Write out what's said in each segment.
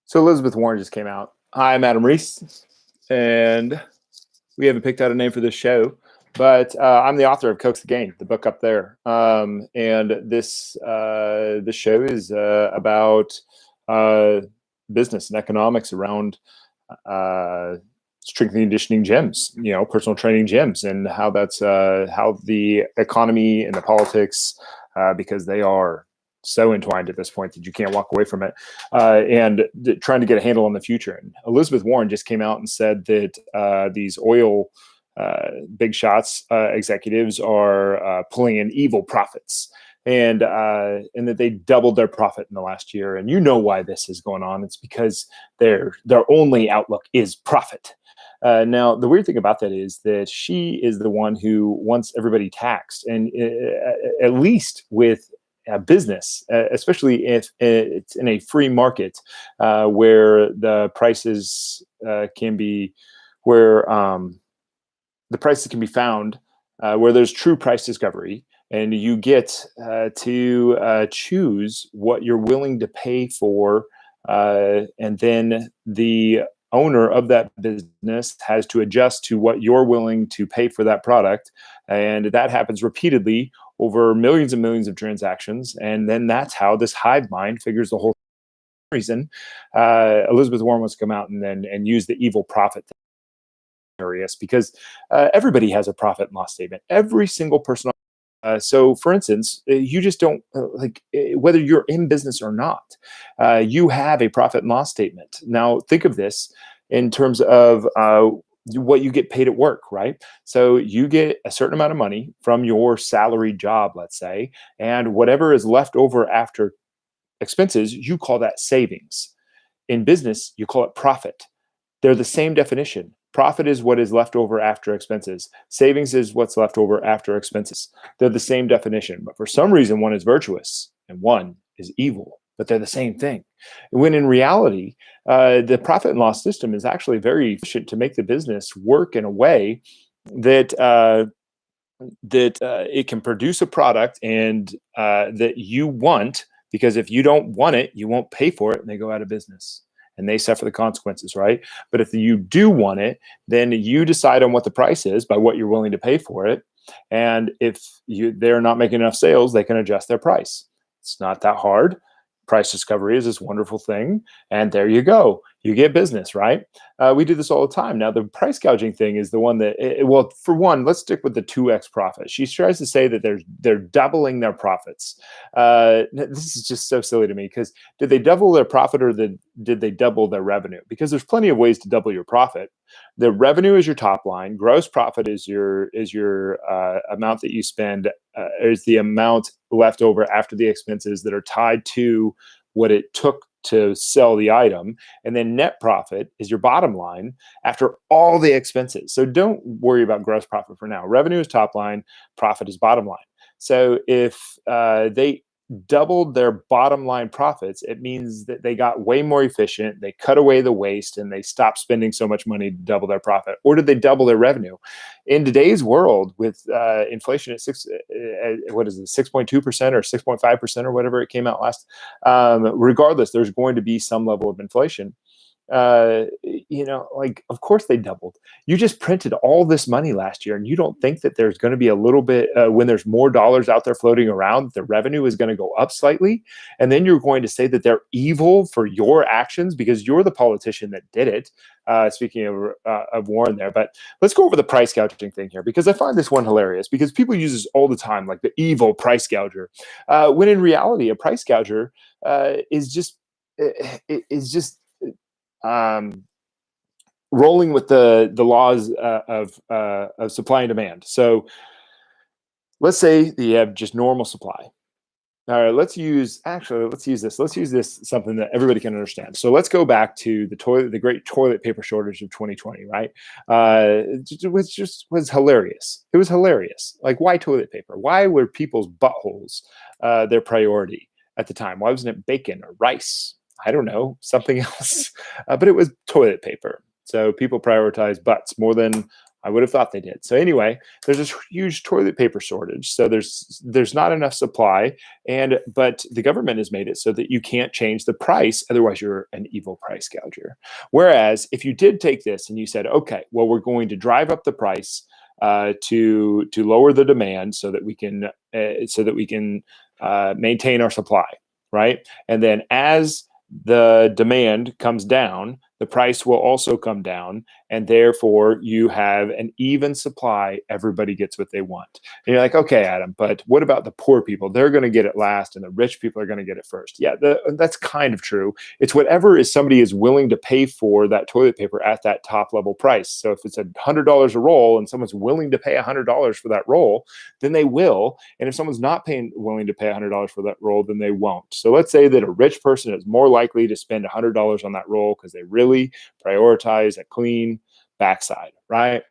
So Elizabeth Warren just came out. Hi, I'm Adam Reese, and we haven't picked out a name for this show, but I'm the author of Coax the Game, the book up there. And this show is about uh, business and economics around uh, strength and conditioning gyms, personal training gyms, and how that's how the economy and the politics, because they are so entwined at this point that you can't walk away from it, and trying to get a handle on the future. And Elizabeth Warren just came out and said that these oil big shots executives are pulling in evil profits, and that they doubled their profit in the last year. And you know why this is going on? It's because their only outlook is profit. Now, the weird thing about that is that she is the one who wants everybody taxed, and at least with business, especially if it's in a free market where the prices can be, where the prices can be found, where there's true price discovery, and you get to choose what you're willing to pay for, and then the owner of that business has to adjust to what you're willing to pay for that product, and that happens repeatedly over millions and millions of transactions. And then that's how this hive mind figures the whole reason. Elizabeth Warren wants to come out and use the evil profit areas, because everybody has a profit and loss statement. Every single person. So, for instance, you just don't whether you're in business or not, you have a profit and loss statement. Now, think of this in terms of what you get paid at work, right? So you get a certain amount of money from your salary job, let's say, and whatever is left over after expenses, you call that savings. In business, you call it profit. They're the same definition. Profit is what is left over after expenses. Savings is what's left over after expenses. They're the same definition, but for some reason, one is virtuous and one is evil, but they're the same thing. When in reality, the profit and loss system is actually very efficient to make the business work in a way that it can produce a product and that you want, because if you don't want it, you won't pay for it, and they go out of business and they suffer the consequences, right? But if you do want it, then you decide on what the price is by what you're willing to pay for it. And if they're not making enough sales, they can adjust their price. It's not that hard. Price discovery is this wonderful thing, and there you go. You get business, right? We do this all the time. Now, the price gouging thing is the one that, well, for one, let's stick with the 2x profit. She tries to say that they're doubling their profits. This is just so silly to me, because did they double their profit, or did they double their revenue? Because there's plenty of ways to double your profit. The revenue is your top line. Gross profit is your amount that you spend, is the amount left over after the expenses that are tied to what it took to sell the item. And then net profit is your bottom line after all the expenses. So don't worry about gross profit for now. Revenue is top line, profit is bottom line. So if they doubled their bottom line profits, it means that they got way more efficient, they cut away the waste, and they stopped spending so much money to double their profit. Or did they double their revenue? In today's world, with inflation at 6.2% or 6.5% or whatever it came out last, regardless, there's going to be some level of inflation. Of course they doubled. You just printed all this money last year, and you don't think that there's going to be a little bit, when there's more dollars out there floating around, the revenue is going to go up slightly, and then you're going to say that they're evil for your actions because you're the politician that did it. Speaking of Warren there, but let's go over the price gouging thing here, because I find this one hilarious, because people use this all the time, like the evil price gouger, when in reality, a price gouger is just rolling with the laws of supply and demand. So let's say that you have just normal supply. All right, let's use this something that everybody can understand. So let's go back to the great toilet paper shortage of 2020, right? It was hilarious. It was hilarious. Like, why toilet paper? Why were people's buttholes their priority at the time? Why wasn't it bacon or rice? I don't know, something else. But it was toilet paper. So people prioritize butts more than, I would have thought they did. So anyway, there's this huge toilet paper shortage. So there's not enough supply, but the government has made it so that you can't change the price, otherwise you're an evil price gouger. Whereas if you did take this and you said, okay, well, we're going to drive up the price to lower the demand so that we can maintain our supply, right? And then as the demand comes down, the price will also come down, and therefore you have an even supply. Everybody gets what they want. And you're like, okay, Adam, but what about the poor people? They're going to get it last, and the rich people are going to get it first. Yeah, that's kind of true. It's whatever is somebody is willing to pay for that toilet paper at that top level price. So if it's $100 a roll and someone's willing to pay $100 for that roll, then they will. And if someone's not willing to pay $100 for that roll, then they won't. So let's say that a rich person is more likely to spend $100 on that roll because they really prioritize a clean backside, right?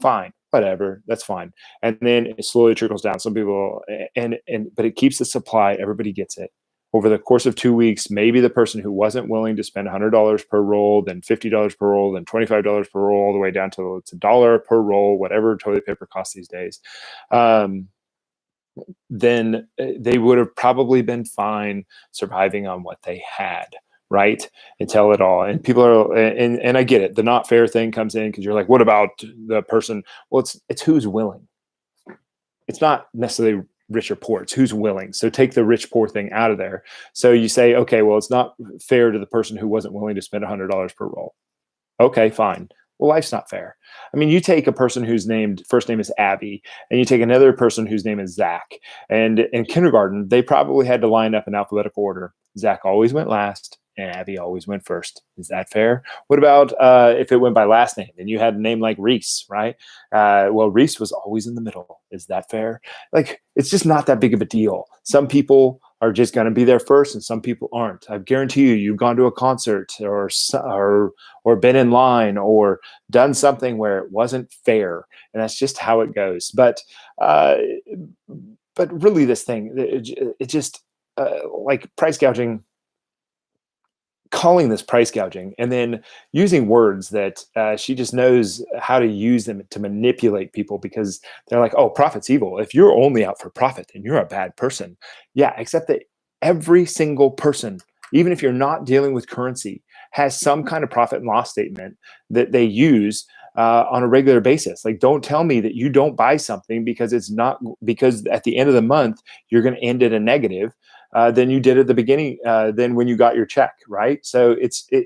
Fine, whatever, that's fine. And then it slowly trickles down. Some people, but it keeps the supply. Everybody gets it. Over the course of 2 weeks, maybe the person who wasn't willing to spend $100 per roll, then $50 per roll, then $25 per roll, all the way down to it's $1 per roll, whatever toilet paper costs these days, then they would have probably been fine surviving on what they had, right? Until it all. And people are, and I get it. The not fair thing comes in because you're like, what about the person? Well, it's who's willing. It's not necessarily rich or poor. It's who's willing. So take the rich poor thing out of there. So you say, okay, well, it's not fair to the person who wasn't willing to spend $100 per roll. Okay, fine. Well, life's not fair. I mean, you take a person whose first name is Abby, and you take another person whose name is Zach. And in kindergarten, they probably had to line up in alphabetical order. Zach always went last, and Abby always went first. Is that fair? What about if it went by last name and you had a name like Reese, right? Well, Reese was always in the middle. Is that fair? Like, it's just not that big of a deal. Some people are just going to be there first, and some people aren't. I guarantee you've gone to a concert or been in line or done something where it wasn't fair, and that's just how it goes. But really, this thing, it just like price gouging. Calling this price gouging and then using words that she just knows how to use them to manipulate people because they're like, oh, profit's evil. If you're only out for profit, then you're a bad person. Yeah, except that every single person, even if you're not dealing with currency, has some kind of profit and loss statement that they use on a regular basis. Like, don't tell me that you don't buy something because because at the end of the month, you're going to end at a negative than you did at the beginning, than when you got your check, right? So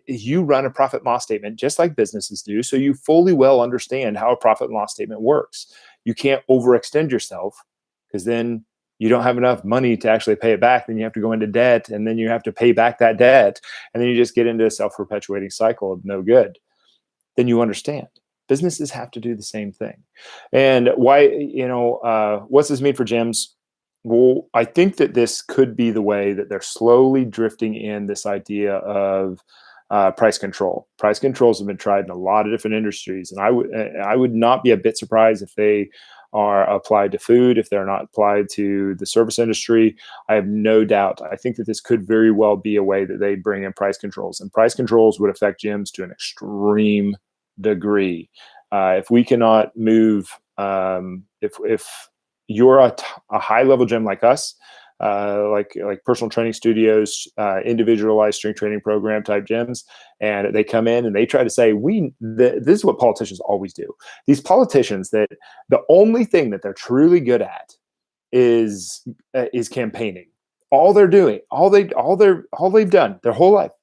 you run a profit and loss statement just like businesses do. So you fully well understand how a profit and loss statement works. You can't overextend yourself because then you don't have enough money to actually pay it back. Then you have to go into debt, and then you have to pay back that debt. And then you just get into a self-perpetuating cycle of no good. Then you understand. Businesses have to do the same thing. And why, what's this mean for gyms? Well, I think that this could be the way that they're slowly drifting in this idea of price control. Price controls have been tried in a lot of different industries, and I would not be a bit surprised if they are applied to food, if they're not applied to the service industry. I have no doubt. I think that this could very well be a way that they bring in price controls, and price controls would affect gyms to an extreme degree. If we cannot move, if you're a high level gym like us, like personal training studios, individualized strength training program type gyms, and they come in and they try to say, this is what politicians always do. These politicians, that the only thing that they're truly good at is campaigning. All they're doing, all they've done their whole life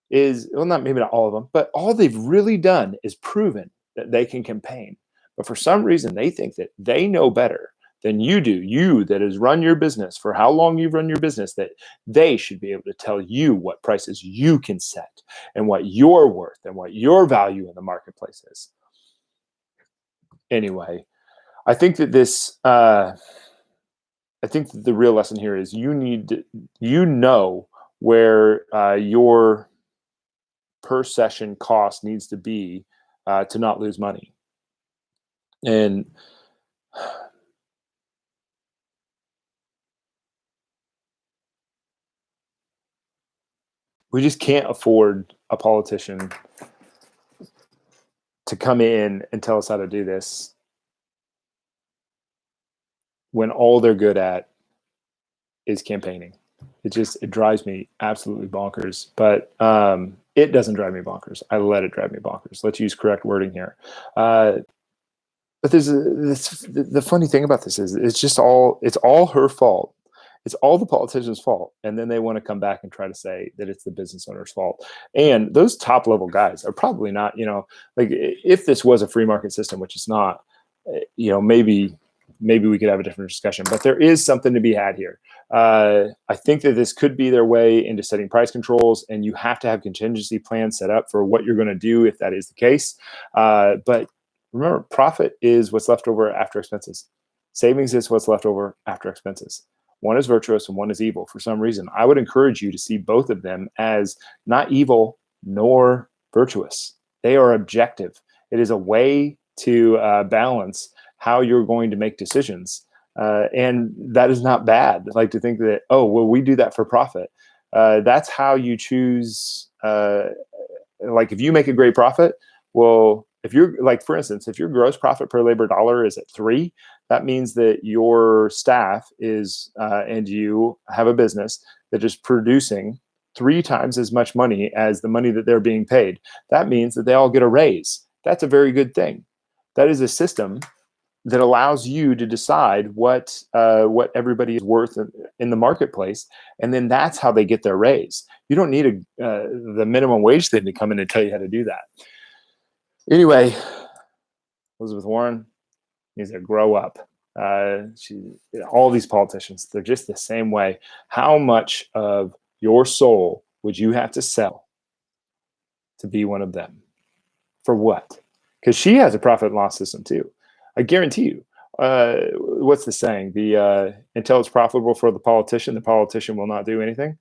is, well, maybe not all of them, but all they've really done is proven that they can campaign. But for some reason, they think that they know better than you do, you that has run your business for how long you've run your business, that they should be able to tell you what prices you can set and what you're worth and what your value in the marketplace is. Anyway, I think that the real lesson here is you know where your per session cost needs to be to not lose money. And we just can't afford a politician to come in and tell us how to do this when all they're good at is campaigning. It drives me absolutely bonkers, but it doesn't drive me bonkers. I let it drive me bonkers. Let's use correct wording here. But the funny thing about this is it's all her fault. It's all the politician's fault. And then they want to come back and try to say that it's the business owner's fault. And those top level guys are probably not, like if this was a free market system, which it's not, maybe we could have a different discussion, but there is something to be had here. I think that this could be their way into setting price controls, and you have to have contingency plans set up for what you're going to do if that is the case. But remember, profit is what's left over after expenses. Savings is what's left over after expenses. One is virtuous and one is evil for some reason. I would encourage you to see both of them as not evil nor virtuous. They are objective. It is a way to balance how you're going to make decisions. And that is not bad. Like to think that, oh, well, we do that for profit. That's how you choose. Like if you make a great profit, well, if you're like, for instance, if your gross profit per labor dollar is at 3, that means that your staff is, and you have a business that is producing 3 times as much money as the money that they're being paid. That means that they all get a raise. That's a very good thing. That is a system that allows you to decide what everybody is worth in the marketplace, and then that's how they get their raise. You don't need the minimum wage thing to come in and tell you how to do that. Anyway, Elizabeth Warren needs to grow up. All these politicians, they're just the same way. How much of your soul would you have to sell to be one of them? For what? Because she has a profit and loss system too. I guarantee you. What's the saying? Until it's profitable for the politician will not do anything.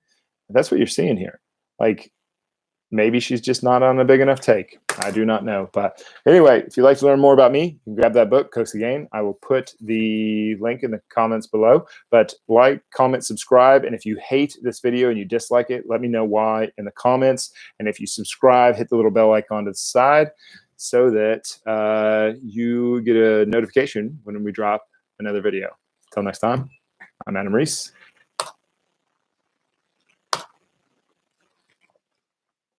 That's what you're seeing here. Like, maybe she's just not on a big enough take. I do not know. But anyway, if you'd like to learn more about me, you can grab that book, Cooks Again. I will put the link in the comments below. But like, comment, subscribe. And if you hate this video and you dislike it, let me know why in the comments. And if you subscribe, hit the little bell icon to the side so that you get a notification when we drop another video. Until next time, I'm Adam Reese.